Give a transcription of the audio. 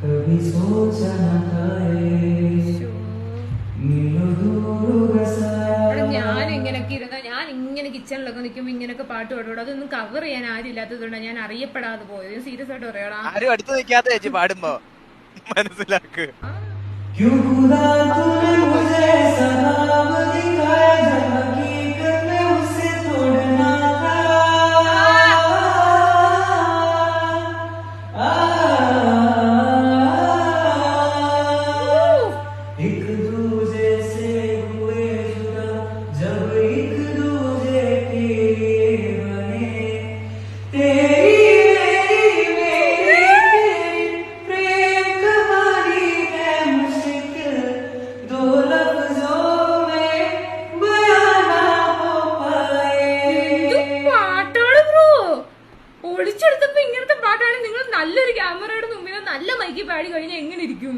कभी सोचा न था ഞാൻ ഇങ്ങനൊക്കെ ഇരുന്ന ഞാൻ ഇങ്ങനെ കിച്ചണിലൊക്കെ നിൽക്കുമ്പോ ഇങ്ങനൊക്കെ പാട്ട് പാടും. അതൊന്നും കവർ ചെയ്യാൻ ആരും ഇല്ലാത്തതുകൊണ്ടാണ് ഞാൻ അറിയപ്പെടാതെ പോയത്. സീരിയസ് ആയിട്ട് പറയാടാ. ആരും അടുത്ത് നിൽക്കാത്ത ചേച്ചി പാടുമ്പോ മനസ്സിലാക്ക്. ഒളിച്ചെടുത്തപ്പോ ഇങ്ങനത്തെ പാട്ടാണ്. നിങ്ങൾ നല്ലൊരു ക്യാമറയുടെ മുമ്പിൽ നല്ല മൈക്കി പാടി കഴിഞ്ഞാൽ എങ്ങനെ ഇരിക്കും?